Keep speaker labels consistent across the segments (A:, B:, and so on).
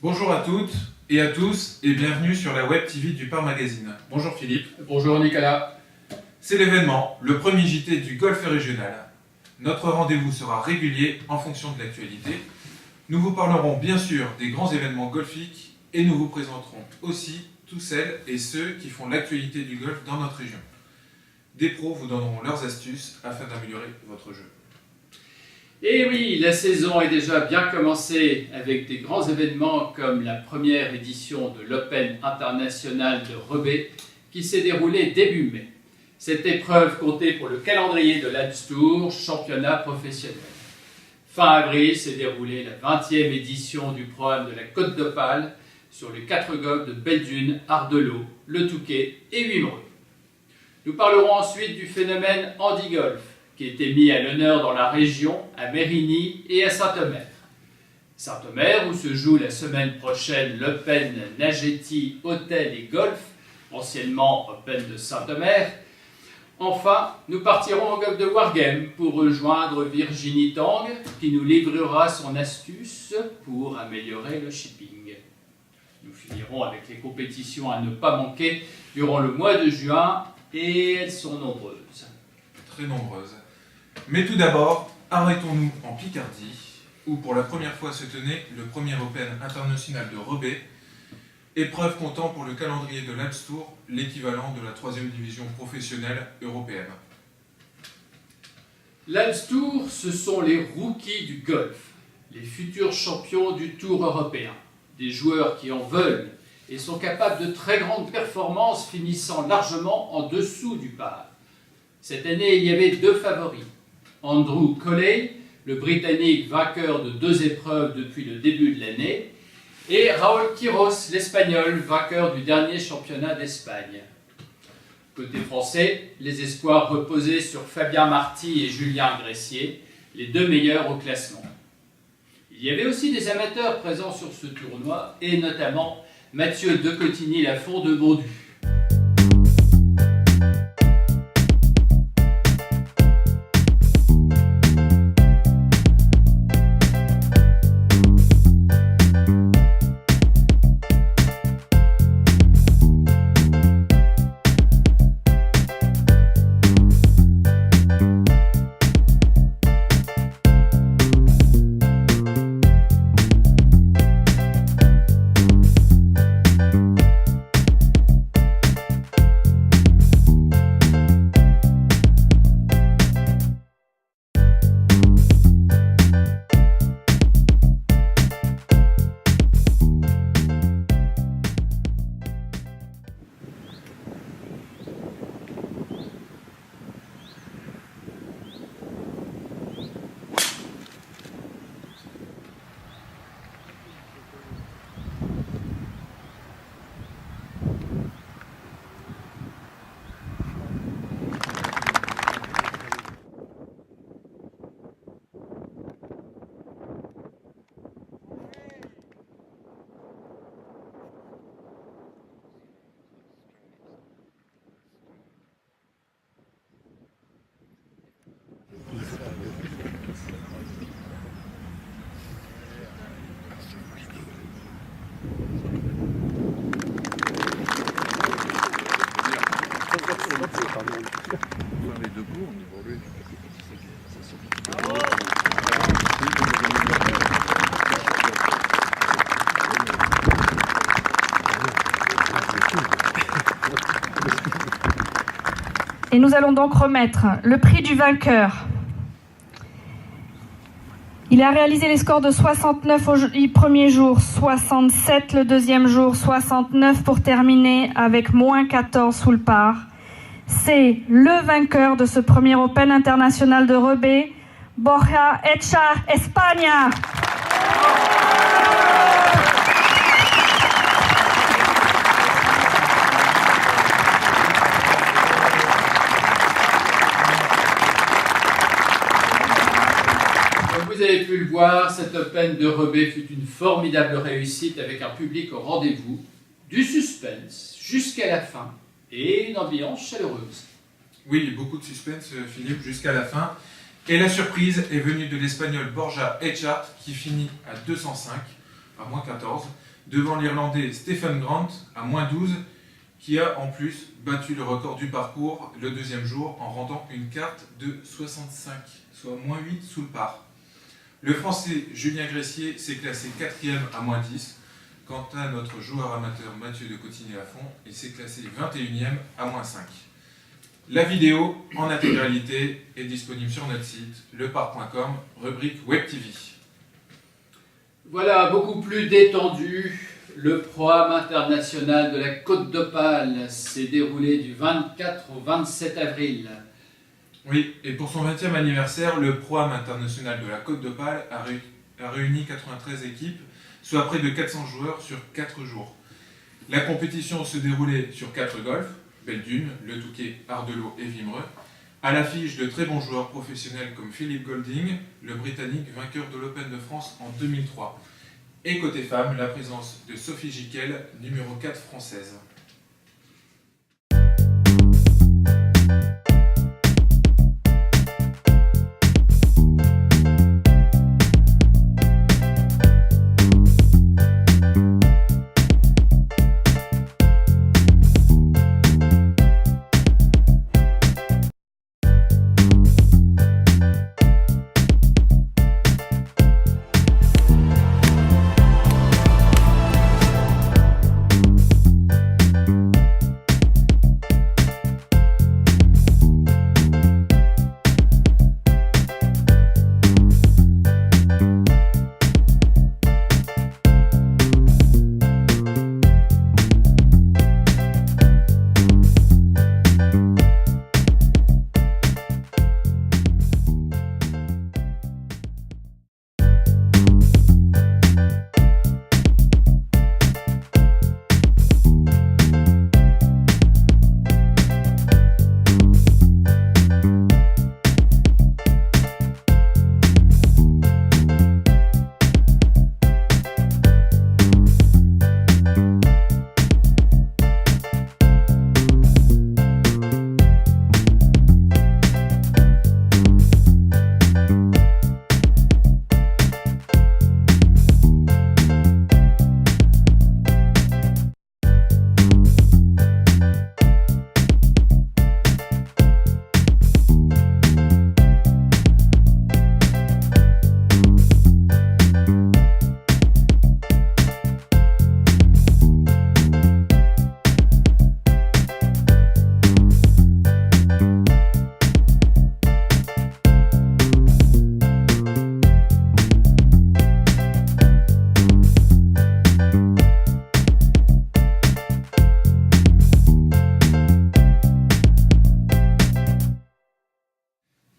A: Bonjour à toutes et à tous et bienvenue sur la Web TV du Par Magazine. Bonjour Philippe.
B: Bonjour Nicolas.
A: C'est l'événement, le premier JT du golf régional. Notre rendez-vous sera régulier en fonction de l'actualité. Nous vous parlerons bien sûr des grands événements golfiques et nous vous présenterons aussi tous celles et ceux qui font l'actualité du golf dans notre région. Des pros vous donneront leurs astuces afin d'améliorer votre jeu.
B: Et oui, la saison est déjà bien commencée avec des grands événements comme la première édition de l'Open international de Rebais qui s'est déroulée début mai. Cette épreuve comptait pour le calendrier de l'Alps Tour, championnat professionnel. Fin avril s'est déroulée la 20e édition du programme de la Côte d'Opale sur les 4 golfs de Belle-Dune, Ardelot, Le Touquet et Wimereux. Nous parlerons ensuite du phénomène handi-golf qui était mis à l'honneur dans la région, à Mérigny et à Saint-Omer. Saint-Omer, où se joue la semaine prochaine l'Open Nagetti Hôtel et Golf, anciennement Open de Saint-Omer. Enfin, nous partirons au golf de Wargame pour rejoindre Virginie Tang, qui nous livrera son astuce pour améliorer le shipping. Nous finirons avec les compétitions à ne pas manquer durant le mois de juin, et elles sont nombreuses.
A: Très nombreuses. Mais tout d'abord, arrêtons-nous en Picardie, où pour la première fois se tenait le premier Open international de Rebais, épreuve comptant pour le calendrier de l'Alps Tour l'équivalent de la 3e division professionnelle européenne.
B: L'Alps Tour, ce sont les rookies du golf, les futurs champions du Tour européen, des joueurs qui en veulent et sont capables de très grandes performances finissant largement en dessous du par. Cette année, il y avait 2 favoris. Andrew Colley, le Britannique vainqueur de 2 épreuves depuis le début de l'année, et Raúl Quiros, l'Espagnol, vainqueur du dernier championnat d'Espagne. Côté français, les espoirs reposaient sur Fabien Marty et Julien Gressier, les 2 meilleurs au classement. Il y avait aussi des amateurs présents sur ce tournoi, et notamment Mathieu de Cotigny-Lafont de Bondu.
C: Et nous allons donc remettre le prix du vainqueur. Il a réalisé les scores de 69 au premier jour, 67 le deuxième jour, 69 pour terminer avec moins 14 sous le par. C'est le vainqueur de ce premier Open international de Rebais, Borja Echar, Espagne.
B: Vous avez pu le voir, cet Open de Rebais fut une formidable réussite avec un public au rendez-vous, du suspense jusqu'à la fin et une ambiance chaleureuse.
A: Oui, beaucoup de suspense, Philippe, jusqu'à la fin. Et la surprise est venue de l'Espagnol Borja Echart qui finit à 205, à moins 14, devant l'Irlandais Stephen Grant à -12, qui a en plus battu le record du parcours le deuxième jour en rendant une carte de 65, soit -8 sous le par. Le Français Julien Gressier s'est classé 4e à -10. Quant à notre joueur amateur Mathieu de Cotigny-Lafont, il s'est classé 21e à -5. La vidéo en intégralité est disponible sur notre site, lepar.com, rubrique Web TV.
B: Voilà, beaucoup plus détendu. Le programme international de la Côte d'Opale s'est déroulé du 24 au 27 avril.
A: Oui, et pour son 20e anniversaire, le programme international de la Côte d'Opale a réuni 93 équipes, soit près de 400 joueurs sur 4 jours. La compétition se déroulait sur 4 golfs, Belle-Dune, Le Touquet, Ardelot et Vimereux, à l'affiche de très bons joueurs professionnels comme Philippe Golding, le Britannique vainqueur de l'Open de France en 2003. Et côté femmes, la présence de Sophie Giquel, numéro 4 française.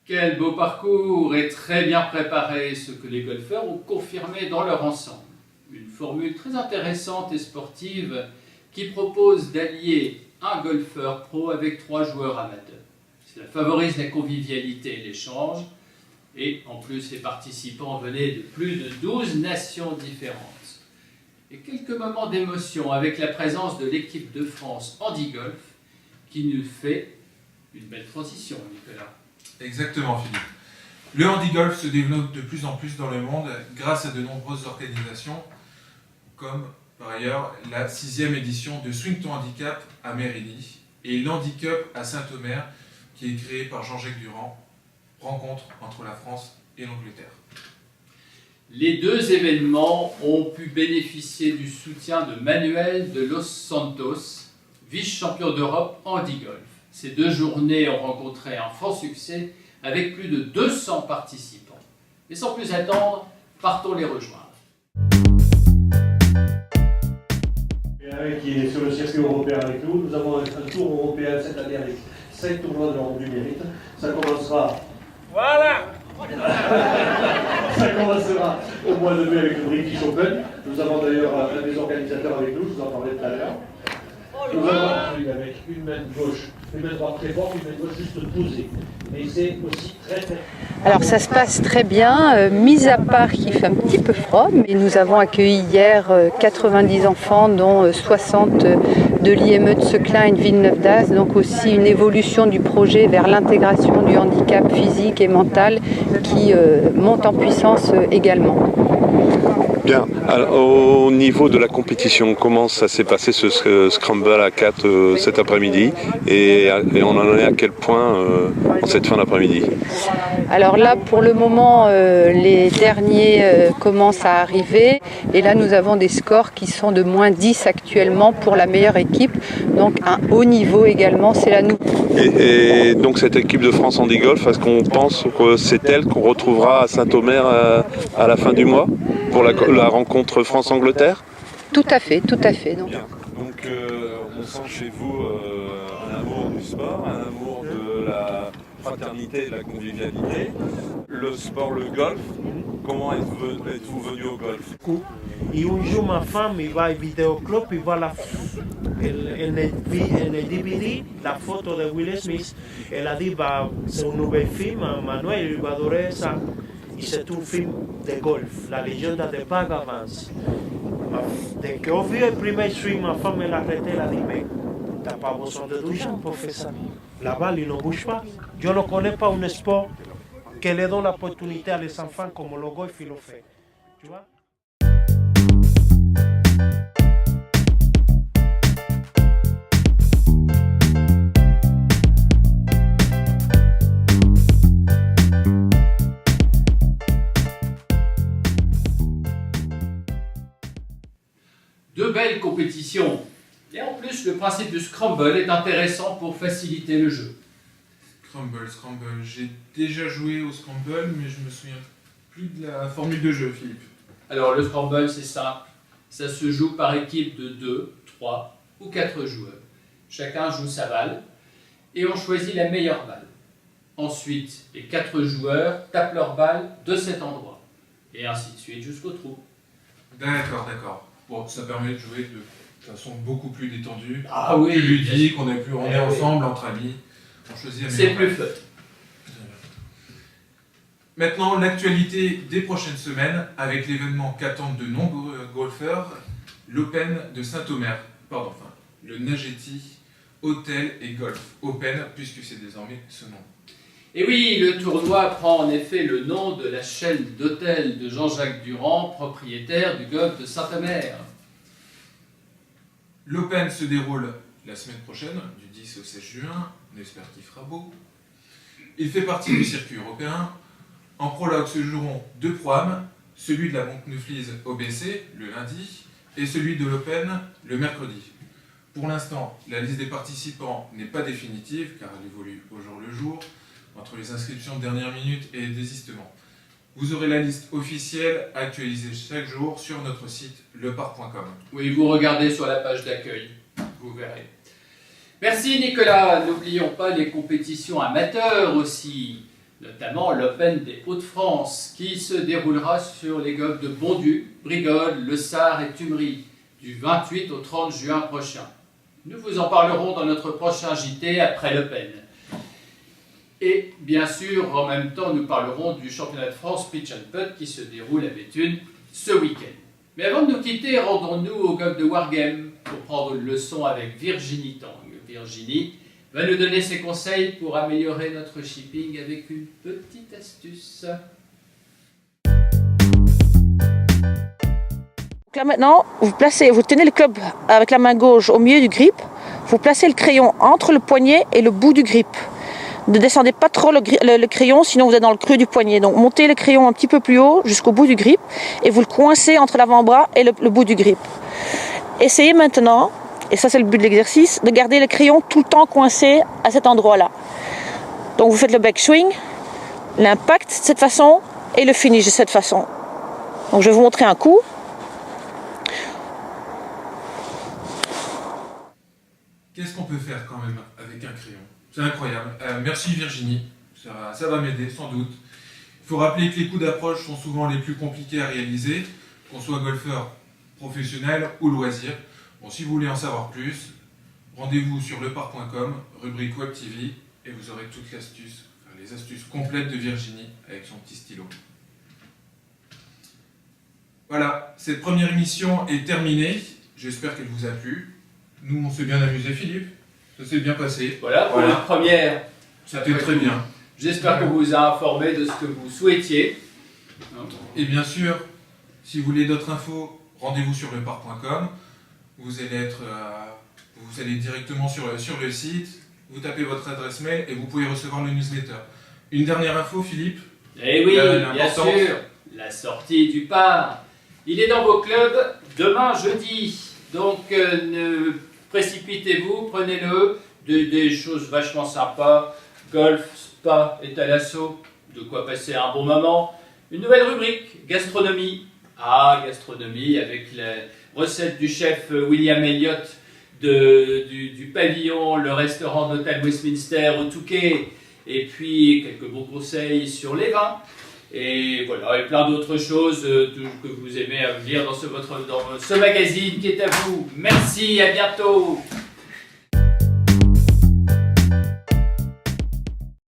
B: Quel beau parcours et très bien préparé, ce que les golfeurs ont confirmé dans leur ensemble. Une formule très intéressante et sportive qui propose d'allier un golfeur pro avec 3 joueurs amateurs. Cela favorise la convivialité et l'échange, et en plus les participants venaient de plus de 12 nations différentes. Et quelques moments d'émotion avec la présence de l'équipe de France Handi-Golf qui nous fait une belle transition, Nicolas.
A: Exactement, Philippe. Le handi-golf se développe de plus en plus dans le monde grâce à de nombreuses organisations, comme par ailleurs la 6e édition de Swing Ton Handicap à Mérigny et l'Handi-Cup à Saint-Omer, qui est créé par Jean-Jacques Durand, rencontre entre la France et l'Angleterre.
B: Les 2 événements ont pu bénéficier du soutien de Manuel de Los Santos, vice-champion d'Europe handi-golf. Ces 2 journées ont rencontré un franc succès avec plus de 200 participants. Mais sans plus attendre, partons les rejoindre.
D: Qui est sur le circuit européen avec nous. Nous avons un tour européen cette année avec 5 tournois de l'Ordre du Mérite. Ça commencera. Voilà. Ça commencera au mois de mai avec le British Open. Nous avons d'ailleurs un des organisateurs avec nous, je vous en parlais tout à l'heure. Nous avons avec une main gauche il mettra très fort, il mettra juste posé. Mais c'est aussi très très...
E: Alors ça se passe très bien, mis à part qu'il fait un petit peu froid, mais nous avons accueilli hier 90 enfants, dont 60 de l'IME de Seclin et de Villeneuve d'Ascq, donc aussi une évolution du projet vers l'intégration du handicap physique et mental qui monte en puissance également.
F: Bien. Alors, au niveau de la compétition, comment ça s'est passé ce scramble à 4 cet après-midi et on en est à quel point en cette fin d'après-midi?
E: Alors là, pour le moment, les derniers commencent à arriver et là, nous avons des scores qui sont de -10 actuellement pour la meilleure équipe, donc un haut niveau également, c'est la nous.
F: Et donc cette équipe de France Handi Golf, est-ce qu'on pense que c'est elle qu'on retrouvera à Saint-Omer à la fin du mois pour la rencontre France-Angleterre?
E: Tout à fait, tout à fait. Donc
F: On sent chez vous un amour du sport, un amour de la fraternité et de la convivialité. Le sport, le golf, comment êtes-vous venu au golf?
G: Et un jour, ma femme va au vidéoclub et voit elle a DVD la photo de Will Smith. Elle a dit c'est un nouvel film, Manuel, il va adorer ça. Et c'est un film de golf, la légende de Bag Evans. Dès qu'on vit le premier swing, ma femme elle a arrêté, elle a dit mais t'as pas besoin de 12 ans pour faire ça. La balle, il ne bouge pas. Je ne connais pas un sport qui leur donne l'opportunité à les enfants comme le golf, il le fait. Tu vois?
B: Deux belles compétitions. Et en plus, le principe du scramble est intéressant pour faciliter le jeu.
A: Scramble. J'ai déjà joué au scramble, mais je me souviens plus de la formule de jeu, Philippe.
B: Alors, le scramble, c'est simple. Ça se joue par équipe de 2, 3 ou 4 joueurs. Chacun joue sa balle et on choisit la meilleure balle. Ensuite, les 4 joueurs tapent leur balle de cet endroit. Et ainsi de suite jusqu'au trou.
A: D'accord. Bon, ça permet de jouer de façon beaucoup plus détendue,
B: Ah oui,
A: plus ludique, on est ensemble, entre amis, on choisit la
B: c'est
A: meilleure
B: plus
A: balle.
B: fun.
A: Maintenant, l'actualité des prochaines semaines avec l'événement qu'attendent de nombreux golfeurs, l'Open de Saint-Omer, le Nagetti Hôtel et Golf Open, puisque c'est désormais ce nom.
B: Et oui, le tournoi prend en effet le nom de la chaîne d'hôtels de Jean-Jacques Durand, propriétaire du golf de Saint-Omer.
A: L'Open se déroule la semaine prochaine, du 10 au 16 juin, on espère qu'il fera beau. Il fait partie du circuit européen. En prologue se joueront 2 programmes, celui de la Banque Neuflise OBC le lundi et celui de l'Open le mercredi. Pour l'instant, la liste des participants n'est pas définitive car elle évolue au jour le jour, entre les inscriptions de dernière minute et les désistements. Vous aurez la liste officielle actualisée chaque jour sur notre site lepar.com.
B: Oui, vous regardez sur la page d'accueil, vous verrez. Merci Nicolas, n'oublions pas les compétitions amateurs aussi, notamment l'Open des Hauts-de-France qui se déroulera sur les golfs de Bondu, Brigode, Le Sart et Tumeries du 28 au 30 juin prochain. Nous vous en parlerons dans notre prochain JT après l'Open. Et bien sûr, en même temps, nous parlerons du championnat de France Pitch and Putt qui se déroule à Béthune ce week-end. Mais avant de nous quitter, rendons-nous au golf de Wargame pour prendre une leçon avec Virginie Tang. Virginie va nous donner ses conseils pour améliorer notre shipping avec une petite astuce.
H: Là maintenant, vous tenez le club avec la main gauche au milieu du grip, vous placez le crayon entre le poignet et le bout du grip. Ne descendez pas trop le crayon, sinon vous êtes dans le creux du poignet. Donc montez le crayon un petit peu plus haut jusqu'au bout du grip et vous le coincez entre l'avant-bras et le bout du grip. Essayez maintenant, et ça c'est le but de l'exercice, de garder le crayon tout le temps coincé à cet endroit-là. Donc vous faites le backswing, l'impact de cette façon et le finish de cette façon. Donc je vais vous montrer un coup.
A: Qu'est-ce qu'on peut faire quand même avec un crayon? C'est incroyable. Merci Virginie, ça va m'aider sans doute. Il faut rappeler que les coups d'approche sont souvent les plus compliqués à réaliser, qu'on soit golfeur professionnel ou loisir. Bon, si vous voulez en savoir plus, rendez-vous sur lepar.com, rubrique Web TV, et vous aurez toutes les astuces complètes de Virginie avec son petit stylo. Voilà, cette première émission est terminée. J'espère qu'elle vous a plu. Nous, on s'est bien amusé, Philippe. Ça s'est bien passé.
B: Voilà, pour la première.
A: C'était très bien.
B: J'espère qu'on vous a informé de ce que vous souhaitiez.
A: Et bien sûr, si vous voulez d'autres infos, rendez-vous sur lepar.com. Vous allez directement sur le site, vous tapez votre adresse mail et vous pouvez recevoir le newsletter. Une dernière info, Philippe.
B: Eh oui, bien sûr, la sortie du Par. Il est dans vos clubs demain jeudi. Donc ne précipitez-vous, prenez-le. Des choses vachement sympas. Golf, spa et thalasso. De quoi passer un bon moment. Une nouvelle rubrique, gastronomie. Ah, gastronomie avec la recette du chef William Elliott du pavillon, le restaurant d'hôtel Westminster au Touquet. Et puis quelques bons conseils sur les vins. Et voilà, et plein d'autres choses que vous aimez lire dans ce magazine qui est à vous. Merci, à bientôt.